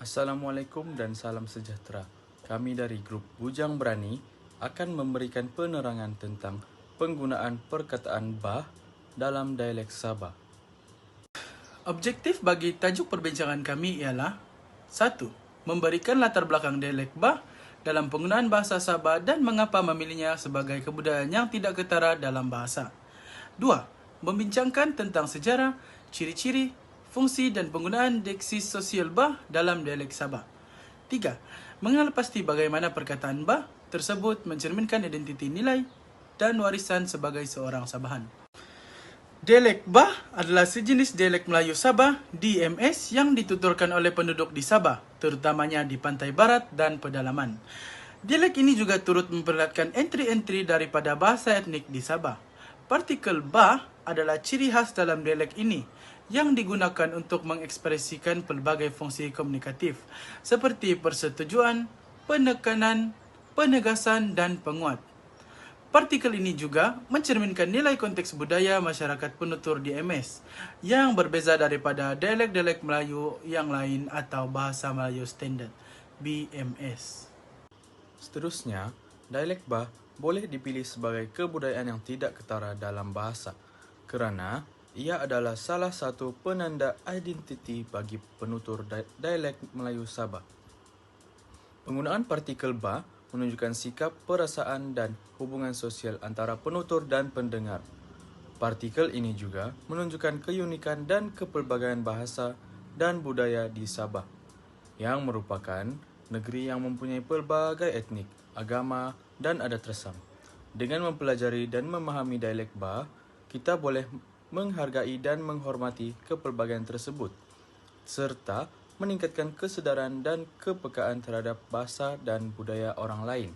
Assalamualaikum dan salam sejahtera. Kami dari grup Bujang Berani akan memberikan penerangan tentang penggunaan perkataan bah dalam dialek Sabah. Objektif bagi tajuk perbincangan kami ialah 1. Memberikan latar belakang dialek bah dalam penggunaan bahasa Sabah dan mengapa memilihnya sebagai kebudayaan yang tidak ketara dalam bahasa. 2. Membincangkan tentang sejarah, ciri-ciri, fungsi dan penggunaan diksi sosial bah dalam dialek Sabah. 3. Mengenal pasti bagaimana perkataan bah tersebut mencerminkan identiti nilai dan warisan sebagai seorang Sabahan. Dialek bah adalah sejenis dialek Melayu Sabah DMS yang dituturkan oleh penduduk di Sabah, terutamanya di pantai barat dan pedalaman. Dialek ini juga turut memperlihatkan entry-entry daripada bahasa etnik di Sabah. Partikel bah adalah ciri khas dalam dialek ini yang digunakan untuk mengekspresikan pelbagai fungsi komunikatif seperti persetujuan, penekanan, penegasan dan penguat. Partikel ini juga mencerminkan nilai konteks budaya masyarakat penutur DMS yang berbeza daripada dialek-dialek Melayu yang lain atau bahasa Melayu standard BMS. Seterusnya, dialek bah boleh dipilih sebagai kebudayaan yang tidak ketara dalam bahasa kerana ia adalah salah satu penanda identiti bagi penutur dialek Melayu Sabah. Penggunaan partikel bah menunjukkan sikap, perasaan dan hubungan sosial antara penutur dan pendengar. Partikel ini juga menunjukkan keunikan dan kepelbagaian bahasa dan budaya di Sabah, yang merupakan negeri yang mempunyai pelbagai etnik, agama dan adat resam. Dengan mempelajari dan memahami dialek bah, kita boleh menghargai dan menghormati kepelbagaian tersebut, serta meningkatkan kesedaran dan kepekaan terhadap bahasa dan budaya orang lain.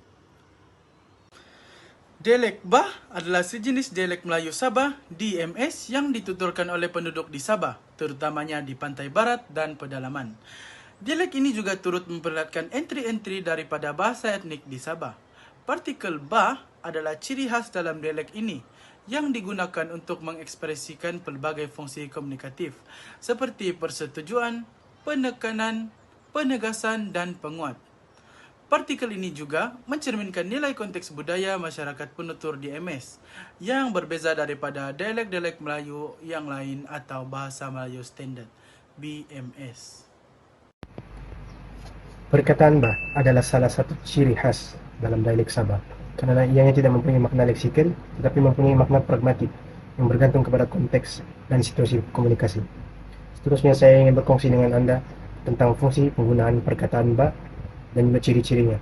Dialek bah adalah sejenis dialek Melayu Sabah DMS yang dituturkan oleh penduduk di Sabah, terutamanya di pantai barat dan pedalaman. Dialek ini juga turut memperlihatkan entry-entry daripada bahasa etnik di Sabah. Partikel bah adalah ciri khas dalam dialek ini yang digunakan untuk mengekspresikan pelbagai fungsi komunikatif seperti persetujuan, penekanan, penegasan dan penguat. Partikel ini juga mencerminkan nilai konteks budaya masyarakat penutur DMS yang berbeza daripada dialek-dialek Melayu yang lain atau bahasa Melayu standard BMS. Perkataan bah adalah salah satu ciri khas dalam dialek Sabah kerana ianya tidak mempunyai makna leksikal tetapi mempunyai makna pragmatik yang bergantung kepada konteks dan situasi komunikasi. Seterusnya saya ingin berkongsi dengan anda tentang fungsi penggunaan perkataan bah dan juga ciri-cirinya.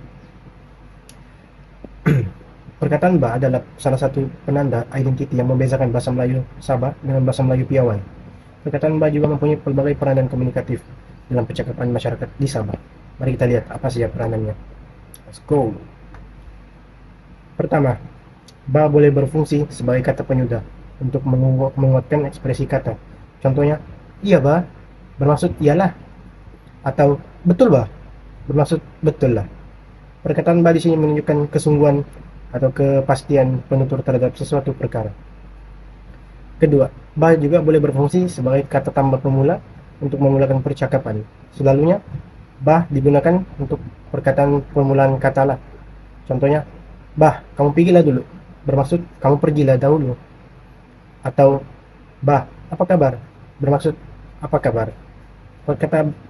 Perkataan bah adalah salah satu penanda identiti yang membezakan bahasa Melayu Sabah dengan bahasa Melayu Piawai. Perkataan bah juga mempunyai pelbagai peranan komunikatif dalam percakapan masyarakat di Sabah. Mari kita lihat apa saja peranannya. Let's go. Pertama, bah boleh berfungsi sebagai kata penyudah untuk menguatkan ekspresi kata. Contohnya, iya bah bermaksud iyalah, atau betul bah bermaksud betul lah. Perkataan bah di sini menunjukkan kesungguhan atau kepastian penutur terhadap sesuatu perkara. Kedua, bah juga boleh berfungsi sebagai kata tambah pemula untuk memulakan percakapan. Selalunya, bah digunakan untuk perkataan permulaan kata lah. Contohnya, bah, kamu pergilah dulu, bermaksud kamu pergilah dahulu. Atau, bah, apa kabar, bermaksud apa kabar.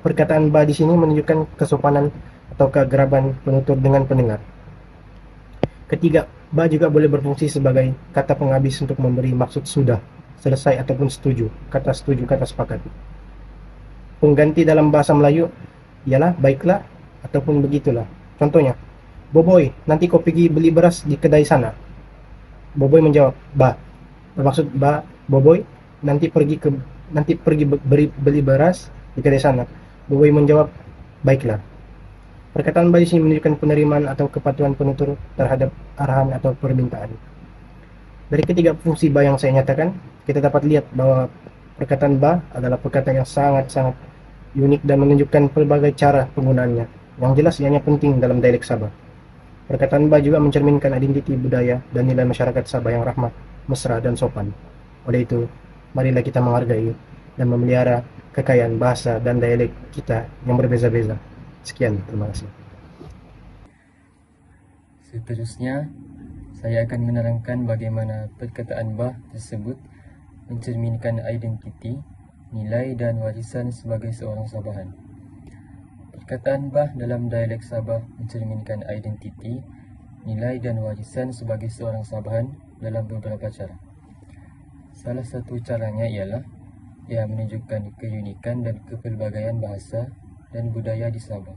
Perkataan bah di sini menunjukkan kesopanan atau keakraban penutur dengan pendengar. Ketiga, bah juga boleh berfungsi sebagai kata penghabis untuk memberi maksud sudah, selesai ataupun setuju, kata sepakat. Pengganti dalam bahasa Melayu ialah baiklah ataupun begitulah. Contohnya, Boboy, nanti kau pergi beli beras di kedai sana. Boboy menjawab, bah, bermaksud bah, Boboy nanti pergi beli beras di kedai sana. Boboy menjawab, baiklah. Perkataan bah di sini menunjukkan penerimaan atau kepatuhan penutur terhadap arahan atau permintaan. Dari ketiga fungsi bah yang saya nyatakan, kita dapat lihat bahwa perkataan bah adalah perkataan yang sangat-sangat unik dan menunjukkan pelbagai cara penggunaannya. Yang jelas ianya penting dalam dialek Sabah. Perkataan bah juga mencerminkan identiti budaya dan nilai masyarakat Sabah yang rahmat, mesra dan sopan. Oleh itu, marilah kita menghargai dan memelihara kekayaan bahasa dan dialek kita yang berbeza-beza. Sekian, terima kasih. Seterusnya, saya akan menerangkan bagaimana perkataan bah tersebut mencerminkan identiti, nilai dan warisan sebagai seorang Sabahan. Perkataan bah dalam dialek Sabah mencerminkan identiti, nilai dan warisan sebagai seorang Sabahan dalam beberapa cara. Salah satu caranya ialah ia menunjukkan keunikan dan kepelbagaian bahasa dan budaya di Sabah,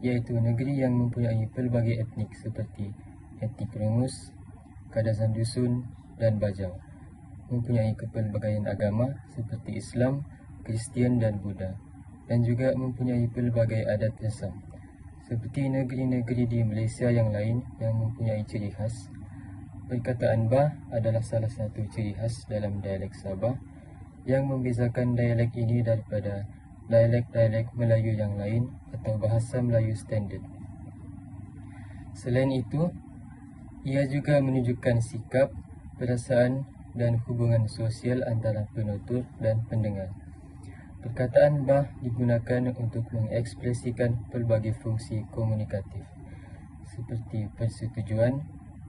iaitu negeri yang mempunyai pelbagai etnik seperti etnik Rungus, Kadazan Dusun, dan Bajau, mempunyai kepelbagaian agama seperti Islam, Kristian, dan Buddha, dan juga mempunyai pelbagai adat resam, seperti negeri-negeri di Malaysia yang lain yang mempunyai ciri khas. Perkataan bah adalah salah satu ciri khas dalam dialek Sabah yang membezakan dialek ini daripada dialek-dialek Melayu yang lain atau bahasa Melayu standard. Selain itu, ia juga menunjukkan sikap, perasaan dan hubungan sosial antara penutur dan pendengar. Perkataan bah digunakan untuk mengekspresikan pelbagai fungsi komunikatif seperti persetujuan,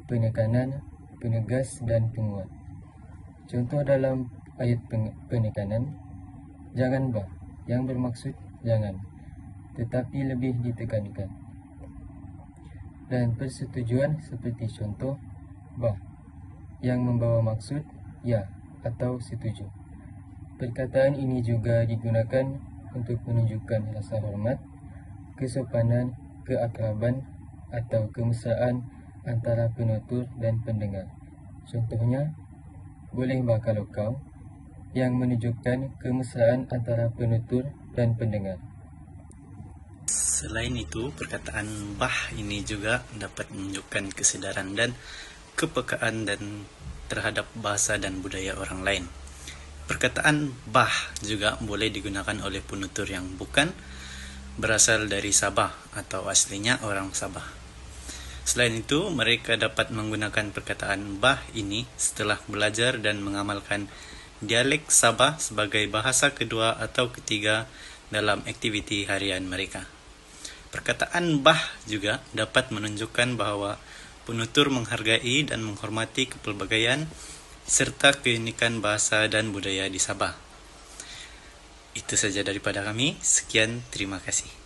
penekanan, penegas dan penguat. Contoh dalam ayat penekanan, jangan bah, yang bermaksud jangan, tetapi lebih ditekankan. Dan persetujuan seperti contoh bah, yang membawa maksud ya atau setuju. Perkataan ini juga digunakan untuk menunjukkan rasa hormat, kesopanan, keakraban atau kemesraan antara penutur dan pendengar. Contohnya, boleh bah kalau kau, yang menunjukkan kemesraan antara penutur dan pendengar. Selain itu, perkataan bah ini juga dapat menunjukkan kesedaran dan kepekaan dan terhadap bahasa dan budaya orang lain. Perkataan bah juga boleh digunakan oleh penutur yang bukan berasal dari Sabah atau aslinya orang Sabah. Selain itu, mereka dapat menggunakan perkataan bah ini setelah belajar dan mengamalkan dialek Sabah sebagai bahasa kedua atau ketiga dalam aktiviti harian mereka. Perkataan bah juga dapat menunjukkan bahwa penutur menghargai dan menghormati kepelbagaian serta keunikan bahasa dan budaya di Sabah. Itu saja daripada kami. Sekian, terima kasih.